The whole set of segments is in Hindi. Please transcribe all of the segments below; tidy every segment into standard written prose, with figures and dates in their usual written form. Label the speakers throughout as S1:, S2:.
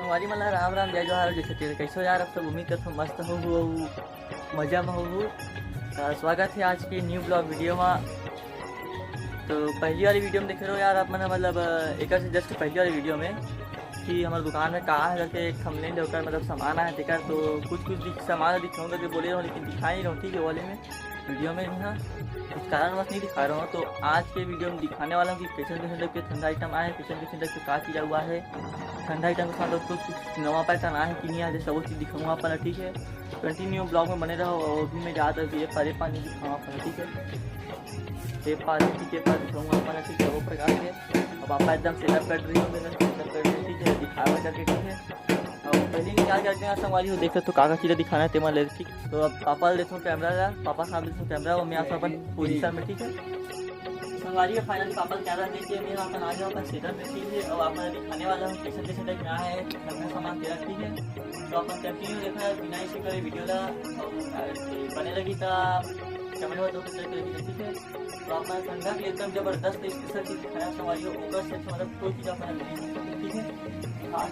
S1: संगवारी मन राम राम जय जोहार जैसे कैसो यार अब सब उम्मीद करते मस्त हो मजा में हो। स्वागत है आज की न्यू ब्लॉग वीडियो में। तो पहली वाली वीडियो में देख रहे हो यार आप मैंने मतलब एक से जस्ट पहली वाली वीडियो में कि हमारे दुकान में कहाँ है करके एक थंबनेल होकर मतलब सामान आया देखा तो कुछ सामान दिखाऊंगा कि बोले रहा हूँ लेकिन दिखाई नहीं रहा हूँ ठीक है वाले में वीडियो में यहाँ कुछ कारणवश नहीं दिखा रहा हूँ। तो आज के वीडियो में दिखाने वाला हूँ कि किचन के टाइप के ठंडा आइटम आए, किचन के टाइप के क्या चीज़ हुआ है, ठंडा आइटम के साथ कुछ नवा पैटर्न आए कि नहीं आए, सब चीज़ दिखाऊंगा अपन ठीक है। कंटिन्यू ब्लॉग में बने रहो और भी मैं ज़्यादा ये परे पानी दिखाऊंगा अपन ठीक है। ये पानी ठीक है दिखाऊंगा अपन ठीक है वो प्रकार से। अब आप एकदम सेटअप कर रही हो मेरा सेटअप कर रही ठीक है दिखावा करके ठीक है। और पहले क्या करते हैं संगवारी हो देख सकते हो काका चीज़ें दिखाना है तेमा ले ठीक। तो अब पापा देखो कैमरा पापा सामने देखो कैमरा और मैं आता अपन पोजीशन में ठीक है। संगवारी फाइनली पापा कैमरा देखिए मैं अपन आ जाओ अपन सेटअप में ठीक है। और अपन दिखाने वाला हूँ कैसे कैसे टाइप में है अपना सामान तेरा ठीक है। तो अपन कंटिन्यू देखना बिना इसी करे वीडियो ला बने लगी था कमेंट में तो ठीक है। तो अपना ठंडा के एकदम जबरदस्त स्पेशल चीज़ दिखाया संगवारी हो ओकर से मतलब कोई चीज़ अपन नहीं ठीक है। खास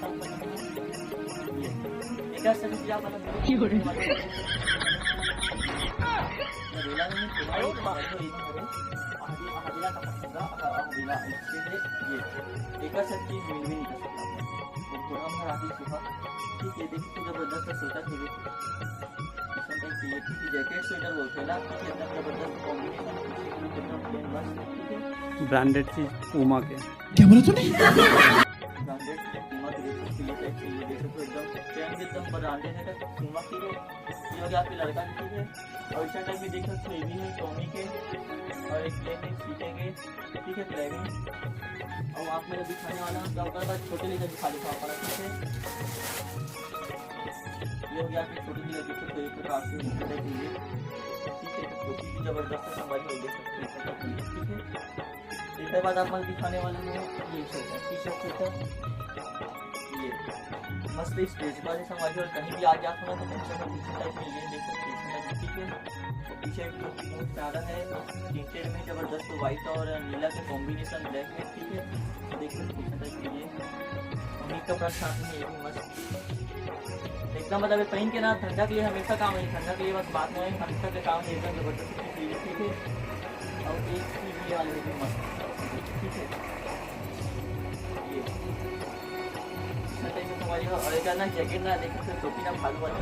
S1: एक ऐसा चीज़ अपन की हो रही है रेला में तुम्हारी बात हो रही है आदिला का पसंदा आदिला इससे ये एक ऐसा चीज़ मिल भी नहीं कर सकता तो हम राती सुबह ठीक है देखिए जबरदस्त सोचा थे ये जैकेट स्वेटर बोलते हैं ना कितना जबरदस्त कॉम्बिनेशन
S2: ब्रांडेड चीज पूमा के
S3: क्या बोला तूने
S1: ब्रांडेड पूमा के देख सकते हो एकदम ट्रेंड एकदम ब्रांडेड है पूमा की ये हो गया आपके लड़का की है। और इस टाइप में देख सकते हो ये भी है टॉमी के और एक प्लेन सीखेंगे ठीक है ड्राइविंग। और आप मेरे दिखाने वाला हूँ क्या होगा छोटे लेकर दिखा देता हूँ अपना ठीक है। ये हो गया आपकी छोटी सी देख सकते हो एक प्रकार से ठीक है छोटी सी जबरदस्त संभाली हो देख सकते हो ठीक है। इसके बाद आप मैं दिखाने वाले हैं ये टी शर्ट ये मस्त स्टेज पर संभाली और कहीं भी आ गया थोड़ा तो कम से कम पीछे टाइप में ये देख सकते हैं ठीक है। पीछे बहुत प्यारा है प्रिंटेड में जबरदस्त व्हाइट और नीला के कॉम्बिनेशन ब्लैक में ठीक है। देख सकते पीछे टाइप में ये उन्हीं कपड़ा साथ में ये भी मस्त एकदम मतलब पहन के ना ठंडा के लिए हमेशा काम है ठंडा के लिए बस बात नहीं हमेशा के काम है एकदम जबरदस्त ठीक है। और एक चीज वाले भी मस्त ठीक है ये तुम्हारी और एक ना जैकेट ना देख सकते टोपी ना भालू वाले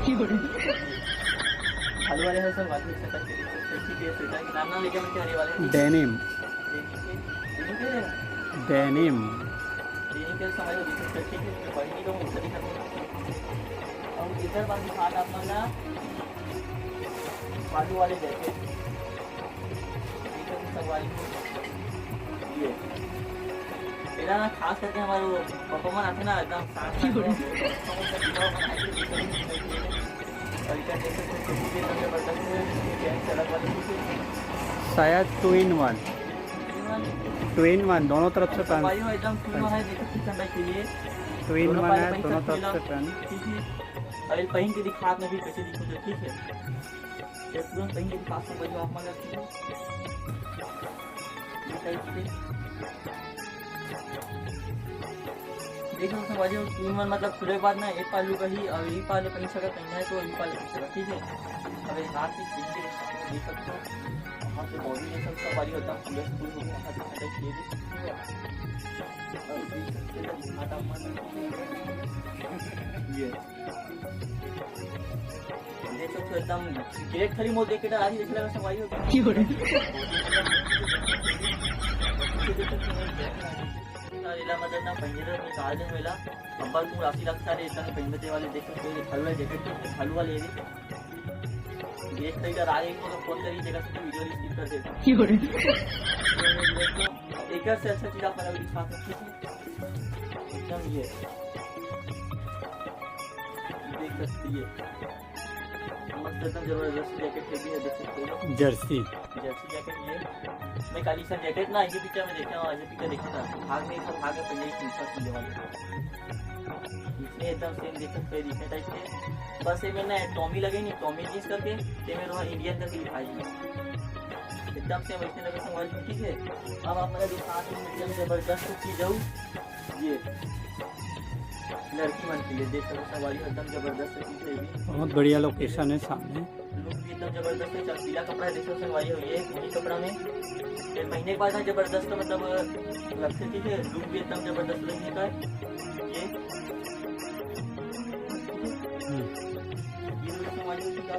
S1: है सब वाले से ठीक है स्वेटर के नाम ना लेके मैं कहने वाले
S2: डेनिम डेनिम
S1: के समझ लो दिख सकते ठीक है पढ़ने को मुझे दिखाते और इधर बात दिखाना अपना भालू वाले जैकेट ये मेरा ना खास करके हमारे परफॉर्मर आते ना एकदम
S2: शायद 2 in 1 दोनों तरफ से पेन
S1: एकदम ठंडा के लिए
S2: 2 in 1 है दोनों तरफ से पेन
S1: ठीक है। और पहन के दिखा में भी कैसे दिखो ठीक है ये तुरंत पहन के दिखा सकते हो आप मगर देखो समझिए कीमत मतलब पूरे बाद ना एक पालू का ही और यही पाले पहन सकता पहनना है तो यही पाले पहन सकता ठीक है। अब एक हाथ की चीज के देख सकते हो वहाँ से बॉडी ये सब सब वाली होता है पूरे फुल हो गया हाथ दिखाता है ये देख सकते हो एकदम ग्रेट खरी मोड़ देख के आज देख लगा सब वाली होती रेला मतलब ना पंजरे में निकाल दे मेला अंबर को राशि रखता रे इतना पंजरे वाले देख सकते हो खालू वाले जैकेट के खालू वाले ये देख कई का आगे को फोन करी जगह से वीडियो रिसीव कर देता की हो रही एक से अच्छा चीज आप बना दिखा सकते हैं एकदम ये देख सकते हैं मस्त एकदम जबरदस्त जैकेट भी है देख सकते हो
S2: जर्सी
S1: जैकेट ये मैं काली सन जैकेट ना ये पिक्चर में देखा हूँ पिक्चर देखा था भाग में सब भाग पहले ही खींचा सीधे वाले इसमें एकदम सेम देख सकते हैं दिखने टाइप के बस ये मैंने टॉमी लगे नहीं टॉमी जींस करके ये मेरे वहाँ इंडियन करके दिखाई एकदम से वैसे लगे संभाल ठीक है। अब आप मेरा दिखा एकदम जबरदस्त चीज हूँ ये लड़की मन के लिए देख सकते संगवारी हो एकदम जबरदस्त चीज है ये
S2: बहुत बढ़िया लोकेशन है सामने।
S1: लुक भी एकदम जबरदस्त है। चमकीला कपड़ा है, देखो संगवारी हो ये ऊनी कपड़ा में ये पहनने के बाद ना जबरदस्त मतलब लगते ठीक है। लुक भी एकदम जबरदस्त लगने का है ये लुक संगवारी हो ठीक है।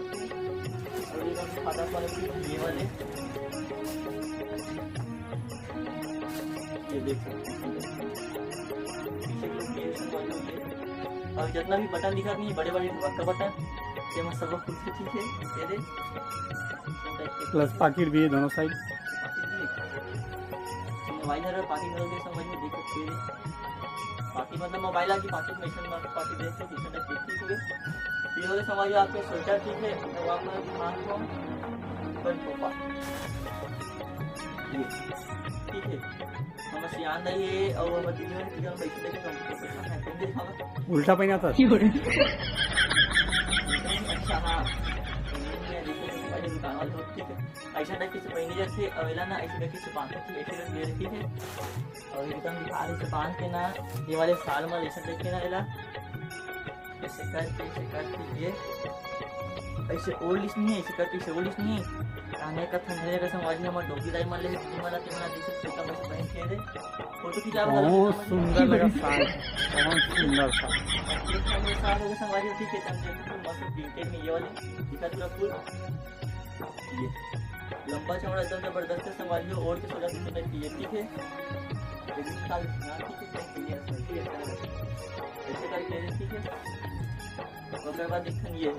S1: और ये एकदम सादा वाले ये वाले ये देख सकते हैं पीछे लुक ये संगवारी हो ये। और जितना भी बटन दिखा नहीं बड़े बड़े का बटन ये मत सब खुद से ठीक है ये दे
S2: प्लस पॉकेट भी है दोनों साइड।
S1: मोबाइल है पॉकेट में समझ में देख सकते हैं पॉकेट मतलब मोबाइल की पॉकेट में इसमें पॉकेट देख सकते हैं पीछे तक ठीक है। ये वाले समझिए आपके स्वेटर ठीक है तो आपका दुकान को ऊपर टोपा ये ठीक है। हम सियान नहीं है और हम दिल्ली में ठीक है पैसे देके कंप्यूटर है पेन दिखावा
S2: उल्टा पहना था
S1: अच्छा हाँ दुकान वाले ठीक है। ऐसा टाइप से पहनी जैसे अवेला ना ऐसे करके से बांध के ऐसे रख ले रखी है और एकदम दिखा रहे से बांध के ना ये वाले साल में ऐसा देख के ना एला ऐसे करके ये ऐसे ओल्ड नहीं है ऐसे करके ऐसे ओल्ड नहीं है खाने का ठंडे का समझने में डोगी दाई मान ले मना ते मना देख सकते कम से पहन के दे फोटो खिंचा
S2: बहुत सुंदर लगा साल, बहुत सुंदर सा
S1: ये सारे का समझिए ठीक है। तब देखो मस्त प्रिंटेड में ये वाले दिखा पूरा फुल ये लंबा चौड़ा एकदम जबरदस्त है समझिए और के सोचा कितना चाहिए ठीक है। लेकिन साल ना ठीक है ऐसे करके ठीक है। उसके बाद देखन ये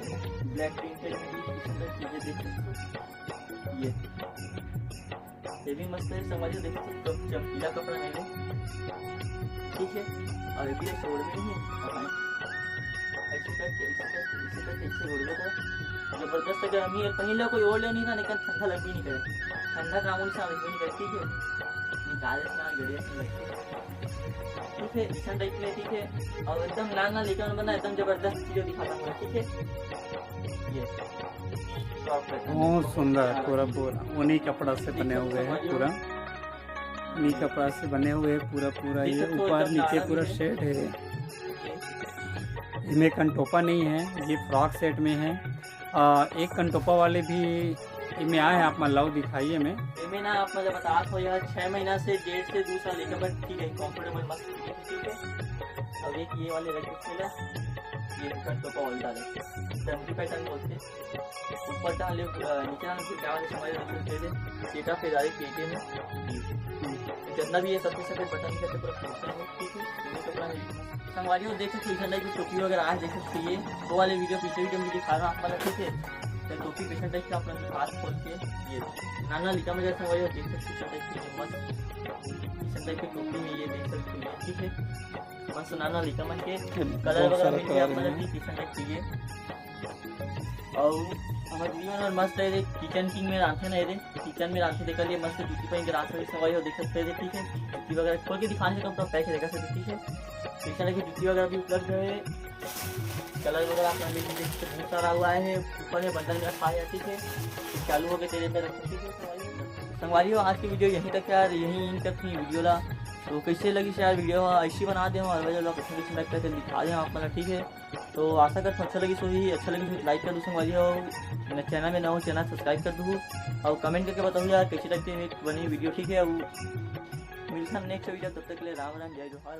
S1: ब्लैक प्रिंटेड में सुंदर चीजें देख सकते ये भी मस्त है समझिए देख सकते हो चमकीला कपड़ा है वो ठीक है। और ये भी छोड़ में नहीं है ऐसे करके ऐसे छोड़ देता जबरदस्त अगर हम ये पहले कोई और ले नहीं था लेकिन ठंडा लग भी नहीं करे ठंडा कामों से लग भी नहीं करे ठीक है। निकाले से ना गड़िया से लगते ठीक है ऐसा टाइप में ठीक है। और एकदम लाल ना लेकर बना एकदम जबरदस्त चीजें दिखाता हूँ ठीक है। ये
S2: बहुत सुंदर है पूरा पूरा ऊनी कपड़ा से बने हुए हैं पूरा ऊनी कपड़ा से बने हुए पूरा पूरा ये ऊपर नीचे पूरा सेट है। इसमें कंटोपा नहीं है ये फ्रॉक सेट में है। एक कंटोपा वाले भी इनमें आए हैं आप मल्लाव दिखाइए में
S1: इनमें ना आप मतलब बता हो यार 6 महीना से 1.5 से 2 साल लेकर बट ठीक है कंफर्टेबल मस्त ठीक है। और एक ये वाले रख के ये कंटोपा वाले डाले डंडी पैटर्न बोलते ऊपर डाले नीचे डाले फिर क्या वाले समझ रखते थे सीटा पे डाले पेटे में जितना भी ये सफेद सफेद बटन करके पूरा फंक्शन है ठीक है। कपड़ा संगवारी को देख सकते हैं की टोपी वगैरह आज देख सकते हैं वो वाले वीडियो पीछे वीडियो में दिखा रहा हूँ आप वाला ठीक है। तो टोपी पेशेंट टाइप के अपना हाथ खोल के ये नाना लिखा में जैसे वही देख सकते हैं मस्त पेशेंट टाइप की टोपी में ये देख सकते हैं ठीक है। मस्त नाना लिखा मन के कलर वगैरह मिल गया मतलब कि पेशेंट टाइप चाहिए। और हमारे वीडियो में मस्त है किचन किंग में रांधे ना ये किचन में रांधे देखा लिए मस्त जूती पहन के रास्ते सवाई हो देख सकते हैं ठीक है। जूती वगैरह खोल के दिखाने से तो पैक देखा सकते ठीक है। पेशेंट की जूती वगैरह भी उपलब्ध है कलर वगैरह अपना बहुत सारा हुआ है ऊपर में बंडल में रखा है ठीक है। चालू हो गए तेरे पे रखते ठीक है। संगवारी हो आज की वीडियो यहीं तक यार यहीं इन तक थी वीडियो ला तो कैसे लगी यार वीडियो ऐसी बना दें और वजह किसी लगता है दिखा दें आप मतलब ठीक है। तो आशा करता हूँ अच्छा लगी सो ही अच्छा लगी तो लाइक कर दूँ संगवारी हो मेरा चैनल में ना हो चैनल सब्सक्राइब कर दूँ और कमेंट करके बताऊँ यार कैसी लगती है बनी वीडियो ठीक है। मिलता नेक्स्ट वीडियो तब तक के लिए राम राम जय जोहार।